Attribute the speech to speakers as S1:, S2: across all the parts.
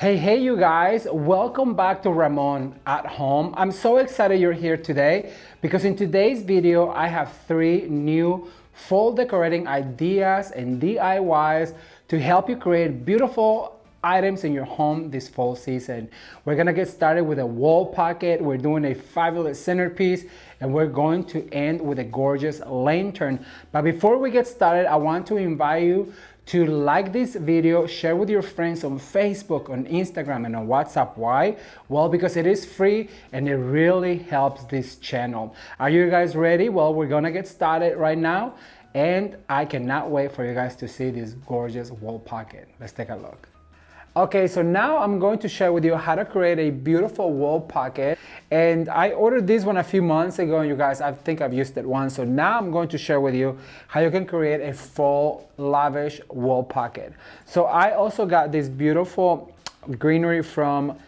S1: Hey, you guys, welcome back to Ramon at Home. I'm so excited you're here today because in today's video, I have 3 new fall decorating ideas and DIYs to help you create beautiful items in your home this fall season. We're gonna get started with a wall pocket. We're doing a fabulous centerpiece and we're going to end with a gorgeous lantern. But before we get started, I want to invite you to like this video, share with your friends on Facebook, on Instagram, and on WhatsApp. Why? Well, because it is free and it really helps this channel. Are you guys ready? Well, we're gonna get started right now and I cannot wait for you guys to see this gorgeous wall pocket. Let's take a look. Okay, so now I'm going to share with you how to create a beautiful wall pocket. And I ordered this one a few months ago, and you guys, I think I've used it once. So now I'm going to share with you how you can create a fall lavish wall pocket. So I also got this beautiful greenery from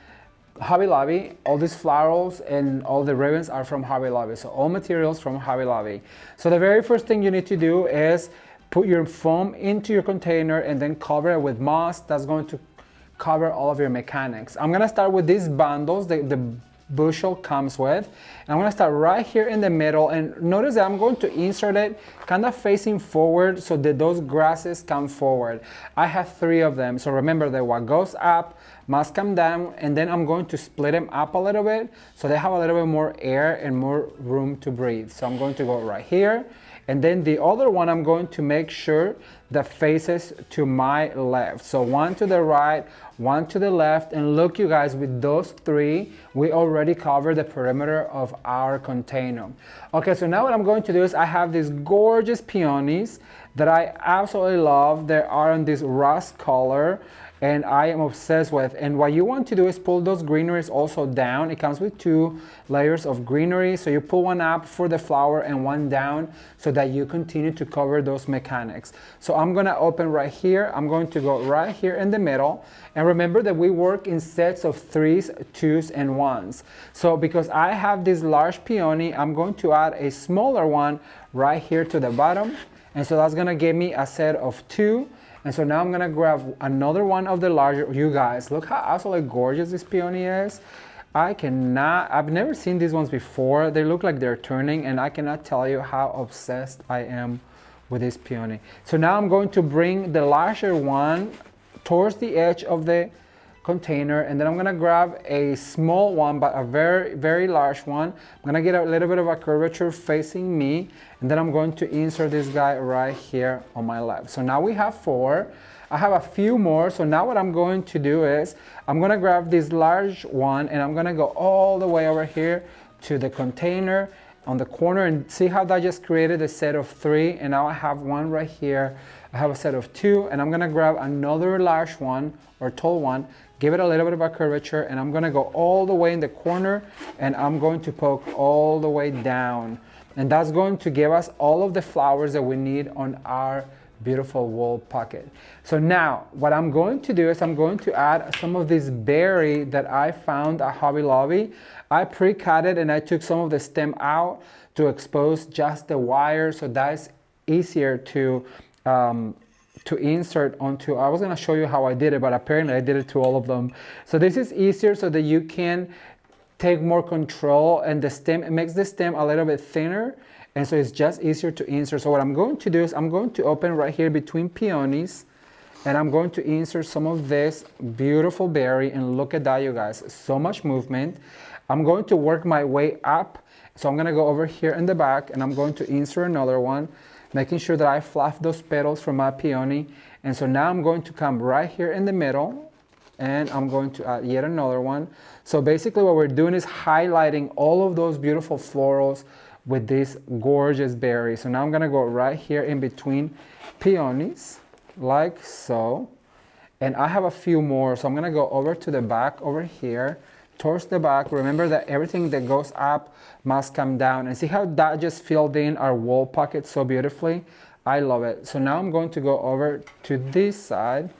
S1: Hobby Lobby. All these florals and all the ribbons are from Hobby Lobby. So all materials from Hobby Lobby. So the very first thing you need to do is put your foam into your container and then cover it with moss. That's going to cover all of your mechanics. I'm gonna start with these bundles the bushel comes with, and I'm gonna start right here in the middle, and notice that I'm going to insert it kind of facing forward so that those grasses come forward. I have 3 of them, so remember that what goes up must come down, and then I'm going to split them up a little bit so they have a little bit more air and more room to breathe. So I'm going to go right here, and then the other one I'm going to make sure that faces to my left. So 1 to the right, 1 to the left, and look, you guys, with those 3, we already covered the perimeter of our container. Okay, so now what I'm going to do is I have these gorgeous peonies that I absolutely love. They are in this rust color, and I am obsessed with. And what you want to do is pull those greeneries also down. It comes with 2 layers of greenery. So you pull one up for the flower and one down so that you continue to cover those mechanics. So I'm gonna open right here. I'm going to go right here in the middle. And remember that we work in sets of 3s, 2s, and 1s. So because I have this large peony, I'm going to add a smaller one right here to the bottom. And so that's gonna give me a set of 2. And so now I'm gonna grab another one of the larger. You guys, look how absolutely gorgeous this peony is. I've never seen these ones before. They look like they're turning, and I cannot tell you how obsessed I am with this peony. So now I'm going to bring the larger one towards the edge of the container, and then I'm gonna grab a small one, but a very, very large one. I'm gonna get a little bit of a curvature facing me, and then I'm going to insert this guy right here on my left. So now we have 4. I have a few more, so now what I'm going to do is I'm gonna grab this large one and I'm gonna go all the way over here to the container on the corner, and see how that just created a set of 3, and now I have one right here. I have a set of 2, and I'm gonna grab another large one or tall one, give it a little bit of a curvature, and I'm gonna go all the way in the corner, and I'm going to poke all the way down. And that's going to give us all of the flowers that we need on our beautiful wall pocket. So now what I'm going to do is I'm going to add some of this berry that I found at Hobby Lobby. I pre-cut it and I took some of the stem out to expose just the wire, so that's easier to insert onto. I was going to show you how I did it, but apparently I did it to all of them. So this is easier so that you can take more control, and the stem, it makes the stem a little bit thinner, and so it's just easier to insert. So what I'm going to do is I'm going to open right here between peonies, and I'm going to insert some of this beautiful berry, and look at that, you guys, so much movement. I'm going to work my way up, so I'm going to go over here in the back, and I'm going to insert another one, making sure that I fluff those petals from my peony. And so now I'm going to come right here in the middle, and I'm going to add yet another one. So basically what we're doing is highlighting all of those beautiful florals with this gorgeous berry. So now I'm gonna go right here in between peonies, like so. And I have a few more, so I'm gonna go over to the back over here, towards the back. Remember that everything that goes up must come down. And see how that just filled in our wall pocket so beautifully? I love it. So now I'm going to go over to this side,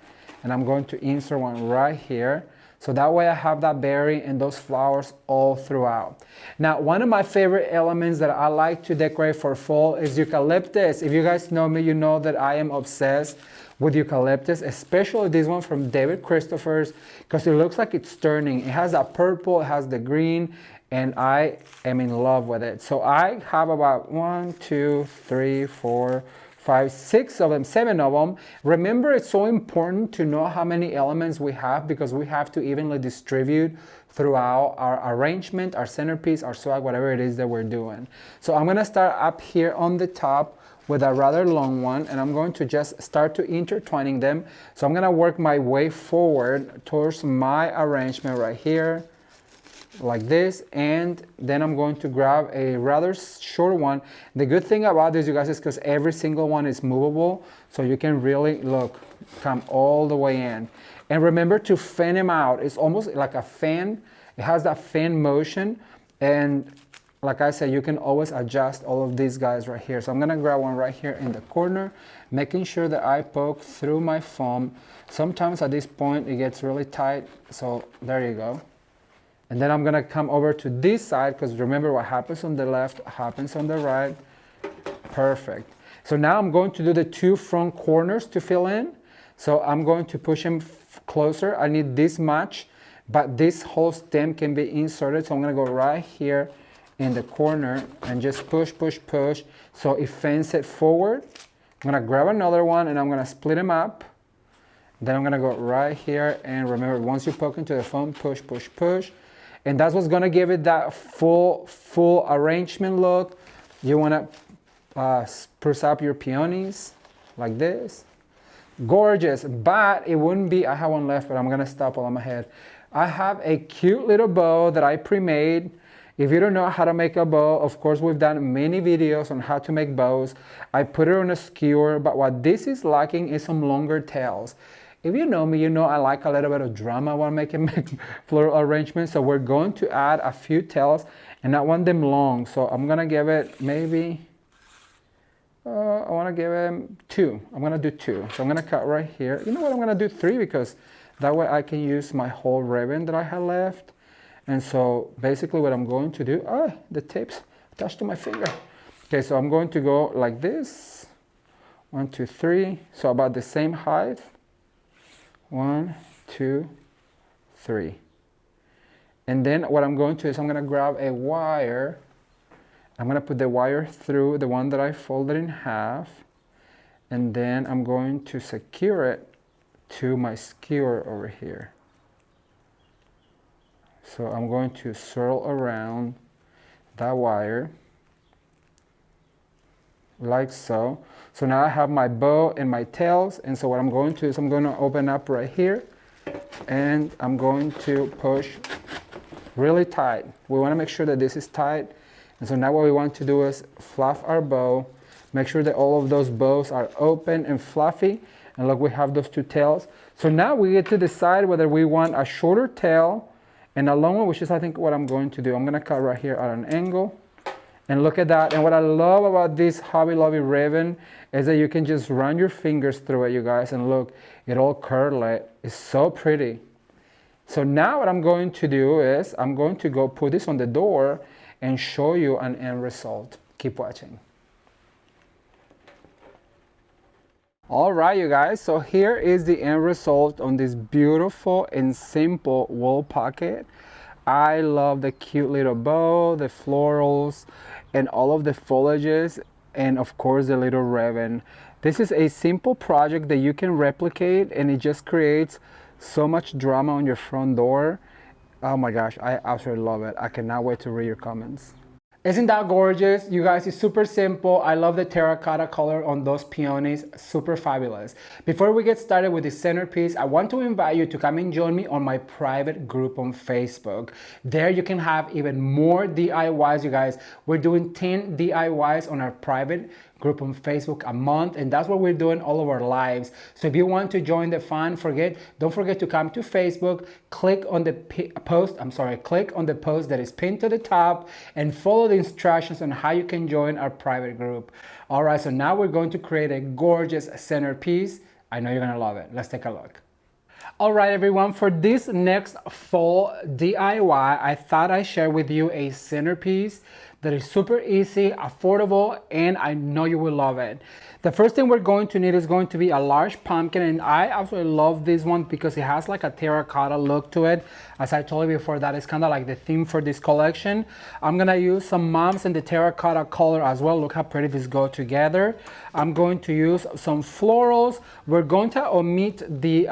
S1: and I'm going to insert one right here. So that way I have that berry and those flowers all throughout. Now, one of my favorite elements that I like to decorate for fall is eucalyptus. If you guys know me, you know that I am obsessed with eucalyptus, especially this one from David Christopher's, because it looks like it's turning. It has that purple, it has the green, and I am in love with it. So I have about 1, 2, 3, 4, 5, 6 of them, 7 of them. Remember, it's so important to know how many elements we have, because we have to evenly distribute throughout our arrangement, our centerpiece, our swag, whatever it is that we're doing. So I'm gonna start up here on the top with a rather long one, and I'm going to just start to intertwining them. So I'm gonna work my way forward towards my arrangement right here, like this, and then I'm going to grab a rather short one. The good thing about this, you guys, is because every single one is movable, so you can really, look, come all the way in. And remember to fan them out. It's almost like a fan. It has that fan motion, and like I said, you can always adjust all of these guys right here. So I'm gonna grab one right here in the corner, making sure that I poke through my foam. Sometimes at this point it gets really tight, so there you go. And then I'm gonna come over to this side, because remember, what happens on the left happens on the right. Perfect. So now I'm going to do the 2 front corners to fill in. So I'm going to push them closer. I need this much, but this whole stem can be inserted. So I'm gonna go right here in the corner and just push, push, push. So it fans it forward. I'm gonna grab another one and I'm gonna split them up. Then I'm gonna go right here, and remember, once you poke into the foam, push, push, push. And that's what's gonna give it that full arrangement look. You wanna spruce up your peonies like this. Gorgeous, but it wouldn't be, I have one left, but I'm gonna stop while I'm ahead. I have a cute little bow that I pre-made. If you don't know how to make a bow, of course, we've done many videos on how to make bows. I put it on a skewer, but what this is lacking is some longer tails. If you know me, you know I like a little bit of drama when making floral arrangements, so we're going to add a few tails, and I want them long, so I'm gonna give it maybe, I wanna give him 2. I'm gonna do 2. So I'm gonna cut right here. You know what, I'm gonna do 3, because that way I can use my whole ribbon that I had left. And so basically what I'm going to do, the tape's attached to my finger. Okay, so I'm going to go like this. 1, 2, 3, so about the same height. 1, 2, 3. And then what I'm going to do is I'm gonna grab a wire. I'm gonna put the wire through the one that I folded in half, and then I'm going to secure it to my skewer over here. So I'm going to swirl around that wire like so. So now I have my bow and my tails, and so what I'm going to do is I'm going to open up right here, and I'm going to push really tight. We want to make sure that this is tight. And so now what we want to do is fluff our bow, make sure that all of those bows are open and fluffy, and look, we have those 2 tails. So now we get to decide whether we want a shorter tail and a long one, which is I think what I'm going to do. I'm going to cut right here at an angle, and look at that. And what I love about this Hobby Lobby ribbon is that you can just run your fingers through it, you guys, and look, it all curly. It's so pretty. So now what I'm going to do is I'm going to go put this on the door and show you an end result. Keep watching. All right, you guys, so here is the end result on this beautiful and simple wool pocket. I love the cute little bow, the florals, and all of the foliages, and of course the little ribbon. This is a simple project that you can replicate, and it just creates so much drama on your front door. Oh my gosh, I absolutely love it. I cannot wait to read your comments. Isn't that gorgeous? You guys, it's super simple. I love the terracotta color on those peonies, super fabulous. Before we get started with the centerpiece, I want to invite you to come and join me on my private group on Facebook. There you can have even more DIYs, you guys. We're doing 10 DIYs on our private group on Facebook a month, and that's what we're doing all of our lives. So if you want to join the fun, don't forget to come to Facebook, click on the post that is pinned to the top, and follow the instructions on how you can join our private group. All right, so now we're going to create a gorgeous centerpiece. I know you're gonna love it. Let's take a look. All right, everyone, for this next fall DIY, I thought I'd share with you a centerpiece that is super easy, affordable, and I know you will love it. The first thing we're going to need is going to be a large pumpkin, and I absolutely love this one because it has like a terracotta look to it. As I told you before, that is kind of like the theme for this collection. I'm gonna use some moms in the terracotta color as well. Look how pretty these go together. I'm going to use some florals. We're going to omit the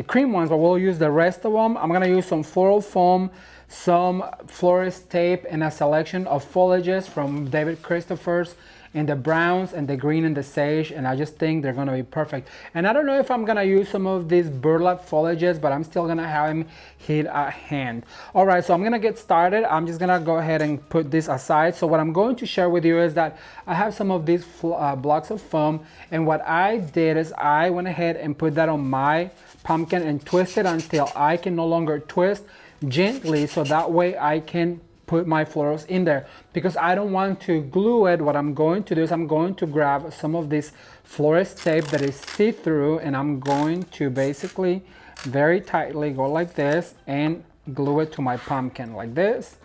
S1: cream ones, but we'll use the rest of them. I'm gonna use some floral foam, some florist tape, and a selection of foliages from David Christopher's in the browns and the green and the sage, and I just think they're gonna be perfect. And I don't know if I'm gonna use some of these burlap foliages, but I'm still gonna have them hit at hand. All right, so I'm gonna get started. I'm just gonna go ahead and put this aside. So what I'm going to share with you is that I have some of these blocks of foam, and what I did is I went ahead and put that on my pumpkin and twist it until I can no longer twist, gently, so that way I can put my florals in there. Because I don't want to glue it, what I'm going to do is I'm going to grab some of this florist tape that is see-through, and I'm going to basically very tightly go like this and glue it to my pumpkin like this.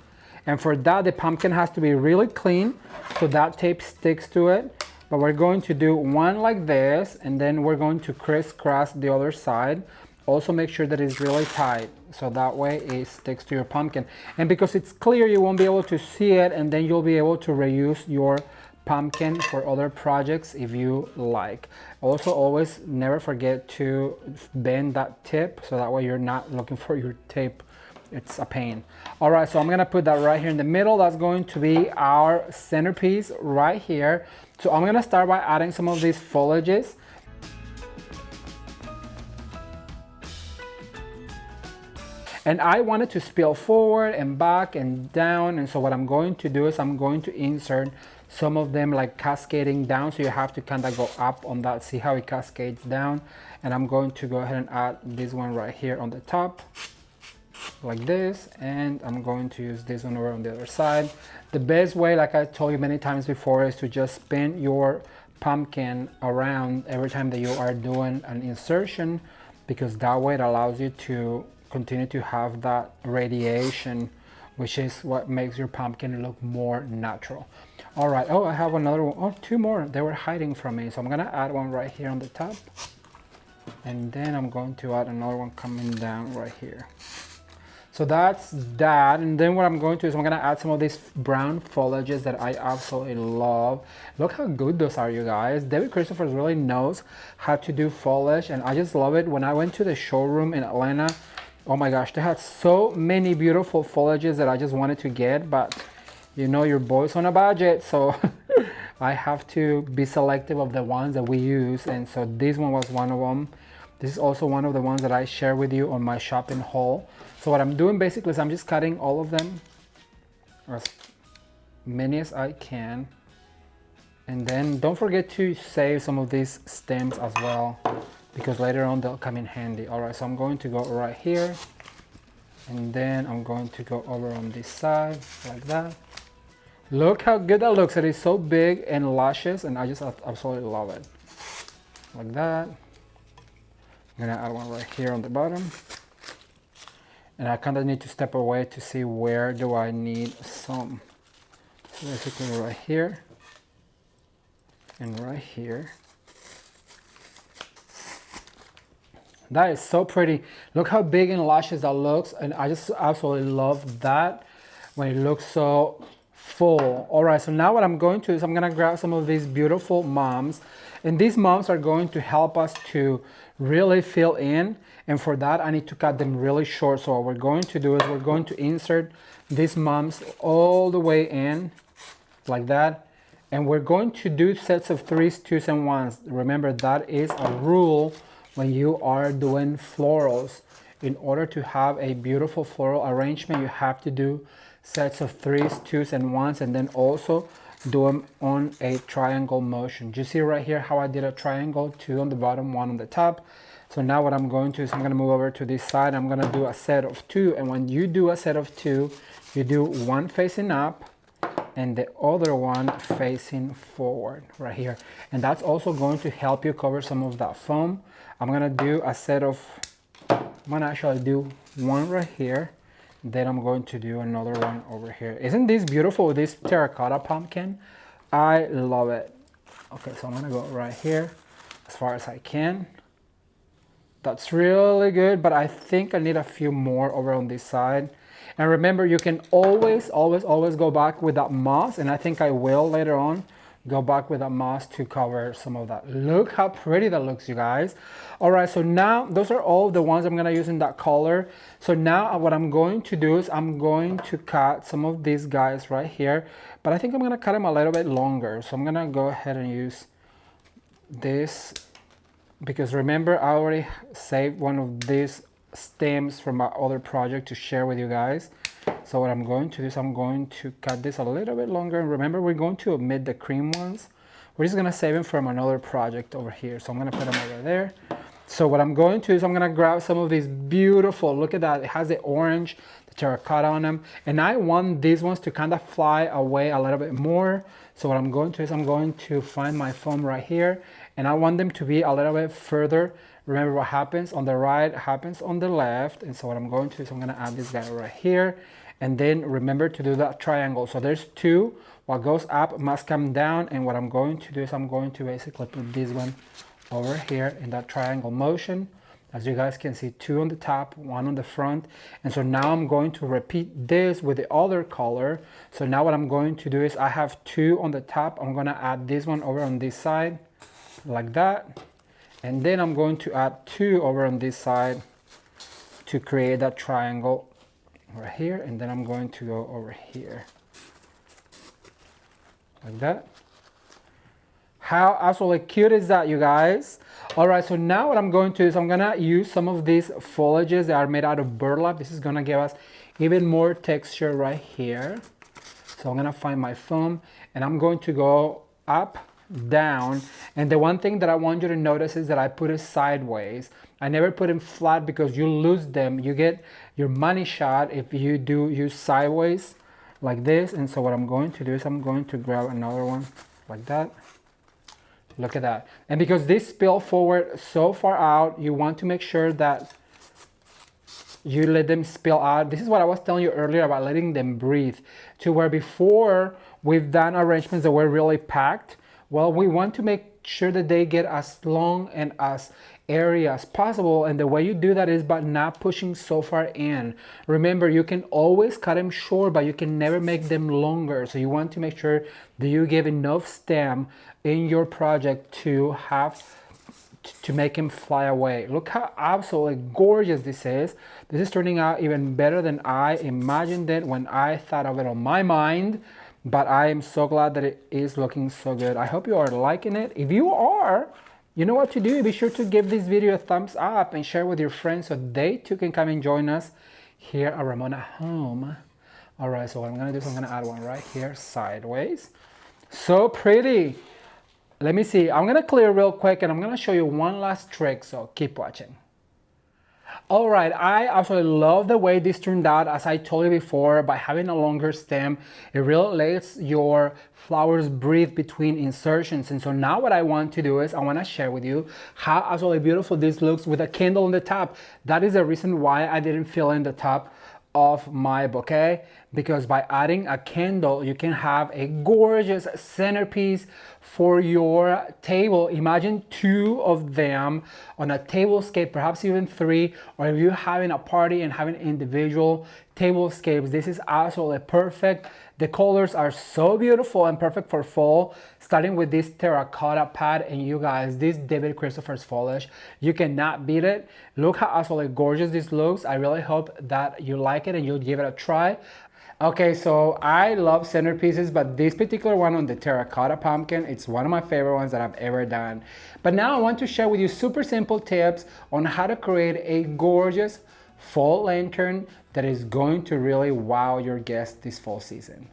S1: And for that, the pumpkin has to be really clean so that tape sticks to it. But we're going to do one like this, and then we're going to crisscross the other side. Also make sure that it's really tight, so that way it sticks to your pumpkin. And because it's clear, you won't be able to see it, and then you'll be able to reuse your pumpkin for other projects if you like. Also, always never forget to bend that tip, so that way you're not looking for your tape. It's a pain. All right, so I'm gonna put that right here in the middle. That's going to be our centerpiece right here. So I'm gonna start by adding some of these foliages. And I wanted to spill forward and back and down, and so what I'm going to do is I'm going to insert some of them like cascading down, so you have to kind of go up on that. See how it cascades down? And I'm going to go ahead and add this one right here on the top like this, and I'm going to use this one over on the other side. The best way, like I told you many times before, is to just spin your pumpkin around every time that you are doing an insertion, because that way it allows you to continue to have that radiation, which is what makes your pumpkin look more natural. All right, oh, I have another one. Oh, two more. They were hiding from me, so I'm gonna add one right here on the top, and then I'm going to add another one coming down right here. So that's that, and then what I'm going to do is I'm gonna add some of these brown foliages that I absolutely love. Look how good those are, you guys. David Christopher really knows how to do foliage, and I just love it. When I went to the showroom in Atlanta, oh my gosh, they had so many beautiful foliages that I just wanted to get, but you know, your boy's on a budget, so I have to be selective of the ones that we use, and so this one was one of them. This is also one of the ones that I share with you on my shopping haul. So what I'm doing basically is I'm just cutting all of them, as many as I can, and then don't forget to save some of these stems as well, because later on they'll come in handy. All right, so I'm going to go right here, and then I'm going to go over on this side like that. Look how good that looks. It is so big and luscious, and I just absolutely love it. Like that. I'm gonna add one right here on the bottom. And I kind of need to step away to see where do I need some. So basically right here and right here. That is so pretty. Look how big and luscious that looks, and I just absolutely love that when it looks so full. All right, so now what I'm going to do is I'm gonna grab some of these beautiful moms, and these moms are going to help us to really fill in, and for that I need to cut them really short. So what we're going to do is we're going to insert these moms all the way in like that, and we're going to do sets of 3s, 2s, and 1s. Remember, that is a rule when you are doing florals. In order to have a beautiful floral arrangement, you have to do sets of 3s, 2s, and 1s, and then also do them on a triangle motion. Do you see right here how I did a triangle? 2 on the bottom, 1 on the top. So now what I'm going to is I'm going to move over to this side. I'm going to do a set of 2, and when you do a set of 2, you do one facing up and the other one facing forward right here, and that's also going to help you cover some of that foam. I'm going to do a set of, I'm going to actually do one right here, Then I'm going to do another one over here. Isn't this beautiful, this terracotta pumpkin? I love it. Okay, so I'm gonna go right here as far as I can. That's really good, but I think I need a few more over on this side. And remember, you can always go back with that moss, and I think I will later on go back with that moss to cover some of that. Look how pretty that looks, you guys. All right, so now those are all the ones I'm gonna use in that color. So now what I'm going to do is I'm going to cut some of these guys right here, but I think I'm gonna cut them a little bit longer. So I'm gonna go ahead and use this, because remember, I already saved one of these stems from my other project to share with you guys. So what I'm going to do is I'm going to cut this a little bit longer. And remember, we're going to omit the cream ones. We're just gonna save them from another project over here. So I'm gonna put them over there. So what I'm going to do is I'm gonna grab some of these beautiful, look at that, it has the orange, the terracotta on them. And I want these ones to kind of fly away a little bit more. So what I'm going to do is I'm going to find my foam right here, and I want them to be a little bit further. Remember, what happens on the right happens on the left. And so what I'm going to do is I'm gonna add this guy right here. And then remember to do that triangle. So there's two. What goes up must come down. And what I'm going to do is I'm going to basically put this one over here in that triangle motion. As you guys can see, two on the top, one on the front. And so now I'm going to repeat this with the other color. So now what I'm going to do is I have two on the top. I'm gonna add this one over on this side like that. And then I'm going to add two over on this side to create that triangle right here. And then I'm going to go over here like that. How absolutely cute is that, you guys? All right, so now what I'm going to do is I'm gonna use some of these foliages that are made out of burlap. This is gonna give us even more texture right here. So I'm gonna find my foam, and I'm going to go up, down. And the one thing that I want you to notice is that I put it sideways. I never put them flat because you lose them. You get your money shot if you do use sideways like this. And so what I'm going to do is I'm going to grab another one like that. Look at that. And because this spill forward so far out, you want to make sure that you let them spill out. This is what I was telling you earlier about letting them breathe, to where before we've done arrangements that were really packed. Well, we want to make sure that they get as long and as area as possible. And the way you do that is by not pushing so far in. Remember, you can always cut them short, but you can never make them longer. So you want to make sure that you give enough stem in your project to have to make him fly away. Look how absolutely gorgeous this is. This is turning out even better than I imagined it when I thought of it on my mind. But I am so glad that it is looking so good. I hope you are liking it. If you are, you know what to do. Be sure to give this video a thumbs up and share with your friends so they too can come and join us here at Ramon at Home. All right, so what I'm gonna do is I'm gonna add one right here sideways. So pretty. Let me see. I'm gonna clear real quick and I'm gonna show you one last trick, so keep watching. All right, I absolutely love the way this turned out. As I told you before, by having a longer stem, it really lets your flowers breathe between insertions. And so now what I want to do is I want to share with you how absolutely beautiful this looks with a candle on the top. That is the reason why I didn't fill in the top of my bouquet, because by adding a candle you can have a gorgeous centerpiece for your table. Imagine two of them on a tablescape, perhaps even three, or if you're having a party and having individual tablescapes, this is absolutely perfect. The colors are so beautiful and perfect for fall, starting with this terracotta pad. And you guys, this David Christopher's foliage, you cannot beat it. Look how absolutely gorgeous this looks. I really hope that you like it and you'll give it a try. Okay, so I love centerpieces, but this particular one on the terracotta pumpkin, it's one of my favorite ones that I've ever done. But now I want to share with you super simple tips on how to create a gorgeous fall lantern that is going to really wow your guests this fall season.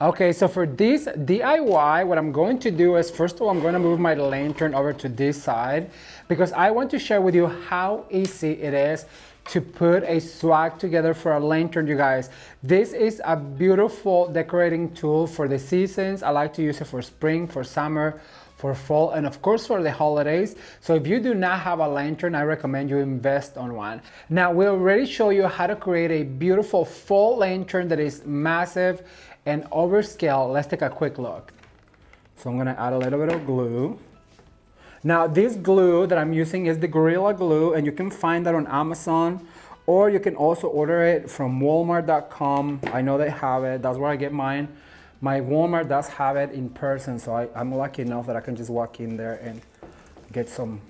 S1: Okay, so for this DIY, what I'm going to do is, first of all, I'm going to move my lantern over to this side because I want to share with you how easy it is to put a swag together for a lantern, you guys. This is a beautiful decorating tool for the seasons. I like to use it for spring, for summer, for fall and of course for the holidays. So if you do not have a lantern, I recommend you invest on one. Now we already show you how to create a beautiful fall lantern that is massive and overscale. Let's take a quick look. So I'm gonna add a little bit of glue. Now this glue that I'm using is the Gorilla Glue, and you can find that on Amazon, or you can also order it from Walmart.com. I know they have it, that's where I get mine. My Walmart does have it in person, so I'm lucky enough that I can just walk in there and get some.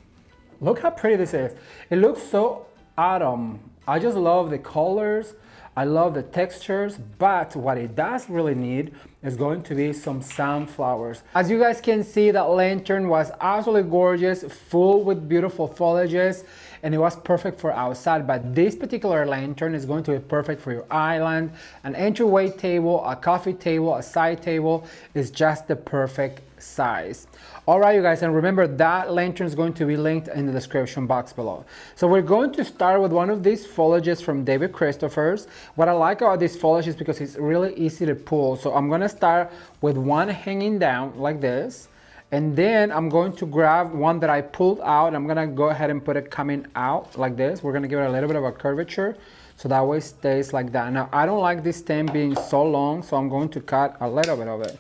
S1: Look how pretty this is. It looks so autumn. I just love the colors. I love the textures, but what it does really need is going to be some sunflowers. As you guys can see, that lantern was absolutely gorgeous, full with beautiful foliages, and it was perfect for outside. But this particular lantern is going to be perfect for your island. An entryway table, a coffee table, a side table is just the perfect size. All right, you guys, and remember that lantern is going to be linked in the description box below. So we're going to start with one of these foliages from David Christopher's. What I like about this foliage is because it's really easy to pull. So I'm going to start with one hanging down like this, and then I'm going to grab one that I pulled out. I'm going to go ahead and put it coming out like this. We're going to give it a little bit of a curvature so that way it stays like that. Now I don't like this stem being so long, so I'm going to cut a little bit of it.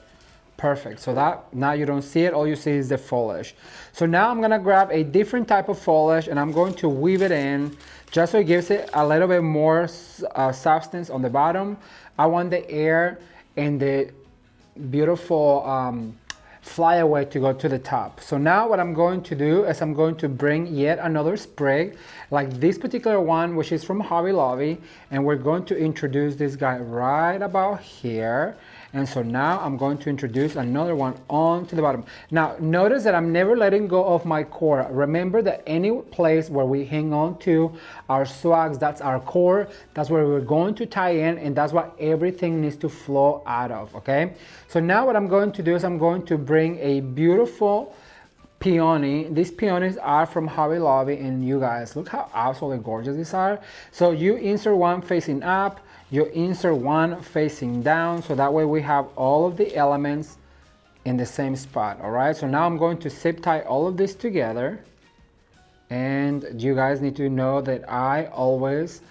S1: Perfect. So that now you don't see it, all you see is the foliage. So now I'm gonna grab a different type of foliage and I'm going to weave it in just so it gives it a little bit more substance on the bottom. I want the air and the beautiful flyaway to go to the top. So now what I'm going to do is I'm going to bring yet another sprig like this particular one, which is from Hobby Lobby, and we're going to introduce this guy right about here. And so now I'm going to introduce another one onto the bottom. Now notice that I'm never letting go of my core. Remember that any place where we hang on to our swags, that's our core, that's where we're going to tie in, and that's what everything needs to flow out of, okay? So now what I'm going to do is I'm going to bring a beautiful peony. These peonies are from Hobby Lobby, and you guys, look how absolutely gorgeous these are. So you insert one facing up, you insert one facing down, so that way we have all of the elements in the same spot. All right, so now I'm going to zip tie all of this together, and you guys need to know that I always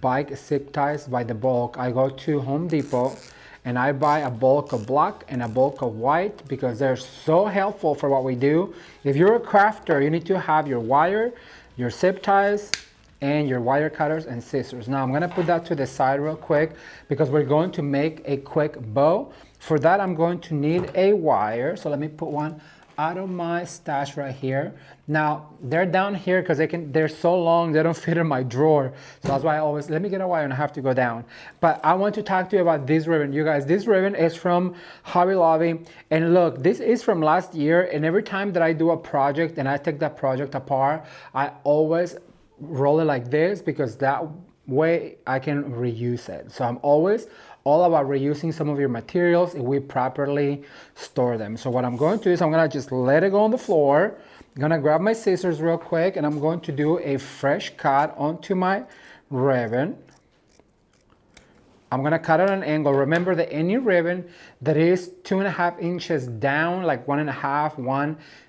S1: buy zip ties by the bulk. I go to Home Depot and I buy a bulk of black and a bulk of white because they're so helpful for what we do. If you're a crafter, you need to have your wire, your zip ties, and your wire cutters and scissors. Now I'm gonna put that to the side real quick because we're going to make a quick bow. For that I'm going to need a wire. So let me put one out of my stash right here. Now they're down here because they're so long they don't fit in my drawer. So that's why I always, let me get a wire and I have to go down. But I want to talk to you about this ribbon. You guys, this ribbon is from Hobby Lobby. And look, this is from last year. And every time that I do a project and I take that project apart, I always roll it like this because that way I can reuse it. So I'm always all about reusing some of your materials if we properly store them. So what I'm going to do is I'm gonna just let it go on the floor. I'm gonna grab my scissors real quick and I'm going to do a fresh cut onto my ribbon. I'm gonna cut at an angle. Remember that any ribbon that is 2.5 inches down, like 1.5,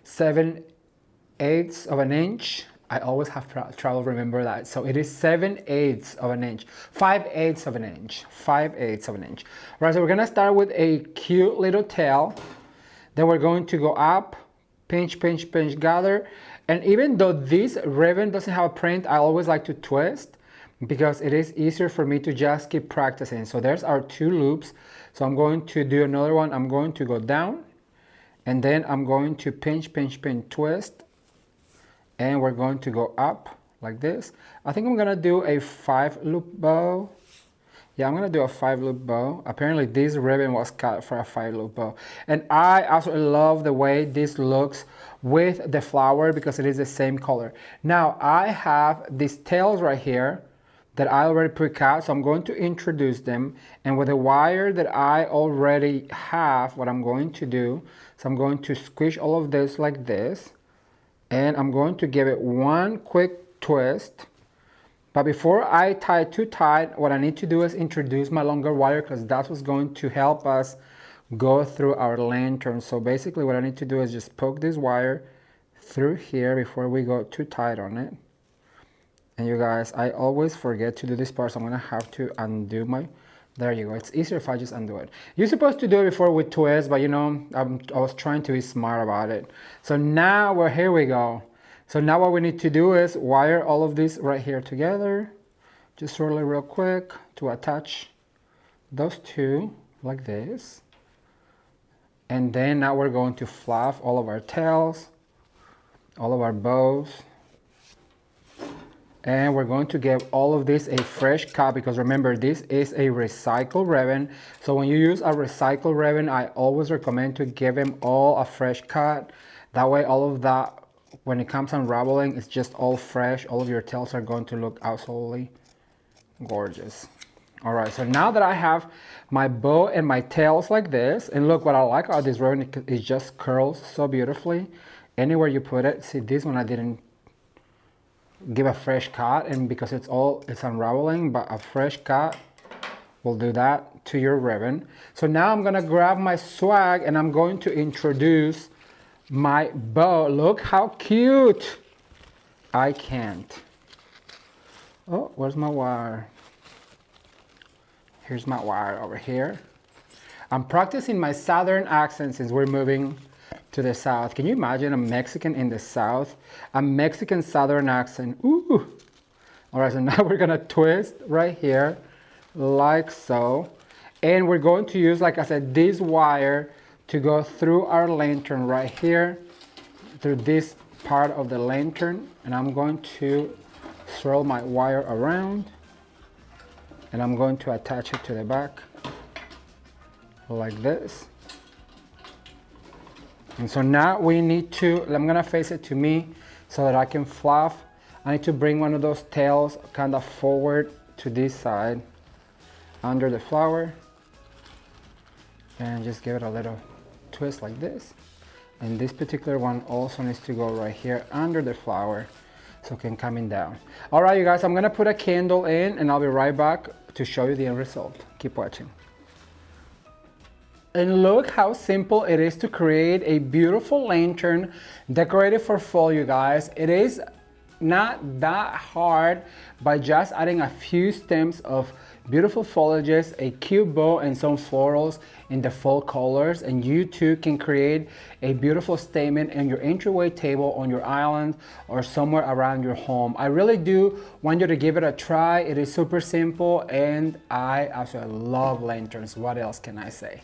S1: 1/7/8 of an inch, I always have trouble remember that. So it is 7/8 of an inch, 5/8 of an inch, 5/8 of an inch. All right, so we're gonna start with a cute little tail. Then we're going to go up, pinch, pinch, pinch, gather. And even though this ribbon doesn't have a print, I always like to twist because it is easier for me to just keep practicing. So there's our 2 loops. So I'm going to do another one. I'm going to go down and then I'm going to pinch, pinch, pinch, twist. And we're going to go up like this. I think I'm gonna do a 5-loop bow. Yeah, I'm gonna do a 5-loop bow. Apparently this ribbon was cut for a 5-loop bow. And I also love the way this looks with the flower because it is the same color. Now I have these tails right here that I already pre-cut, so I'm going to introduce them. And with the wire that I already have, what I'm going to do, so I'm going to squish all of this like this. And I'm going to give it one quick twist. But before I tie it too tight, what I need to do is introduce my longer wire because that's what's going to help us go through our lantern. So basically what I need to do is just poke this wire through here before we go too tight on it. And you guys, I always forget to do this part, so I'm gonna have to undo my, there you go. It's easier if I just undo it. You're supposed to do it before with twist, but you know, I was trying to be smart about it. So now here we go. So now what we need to do is wire all of this right here together. Just really real quick to attach those two like this. And then now we're going to fluff all of our tails, all of our bows. And we're going to give all of this a fresh cut, because remember, this is a recycled ribbon. So when you use a recycled ribbon, I always recommend to give them all a fresh cut. That way all of that, when it comes unraveling, it's just all fresh. All of your tails are going to look absolutely gorgeous. All right, so now that I have my bow and my tails like this, and look, what I like about this ribbon, it just curls so beautifully. Anywhere you put it, see this one I didn't give a fresh cut, and because it's unraveling, but a fresh cut will do that to your ribbon. So now I'm gonna grab my swag and I'm going to introduce my bow. Look how cute. I can't. Oh, where's my wire? Here's my wire over here. I'm practicing my southern accent since we're moving to the south. Can you imagine a Mexican in the south? A Mexican southern accent. Ooh. All right, so now we're gonna twist right here like so. And we're going to use, like I said, this wire to go through our lantern right here, through this part of the lantern. And I'm going to swirl my wire around, and I'm going to attach it to the back like this. And so now we need to, I'm gonna face it to me so that I can fluff. I need to bring one of those tails kind of forward to this side under the flower, and just give it a little twist like this. And this particular one also needs to go right here under the flower so it can coming down. All right, you guys, I'm gonna put a candle in and I'll be right back to show you the end result. Keep watching. And look how simple it is to create a beautiful lantern decorated for fall, you guys. It is not that hard by just adding a few stems of beautiful foliages, a cute bow, and some florals in the fall colors, and you too can create a beautiful statement in your entryway table, on your island, or somewhere around your home. I really do want you to give it a try. It is super simple, and I absolutely love lanterns. What else can I say?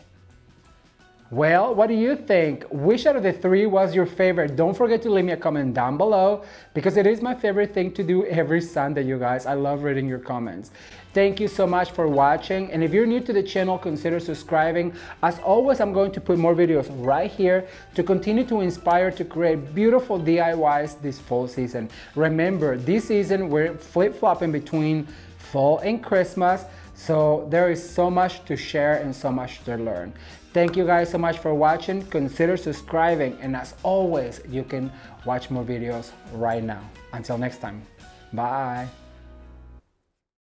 S1: Well, what do you think? Which out of the three was your favorite? Don't forget to leave me a comment down below, because it is my favorite thing to do every Sunday, you guys. I love reading your comments. Thank you so much for watching. And if you're new to the channel, consider subscribing. As always, I'm going to put more videos right here to continue to inspire to create beautiful DIYs this fall season. Remember, this season we're flip-flopping between fall and Christmas, so there is so much to share and so much to learn. Thank you guys so much for watching. Consider subscribing, and as always, you can watch more videos right now. Until next time, bye.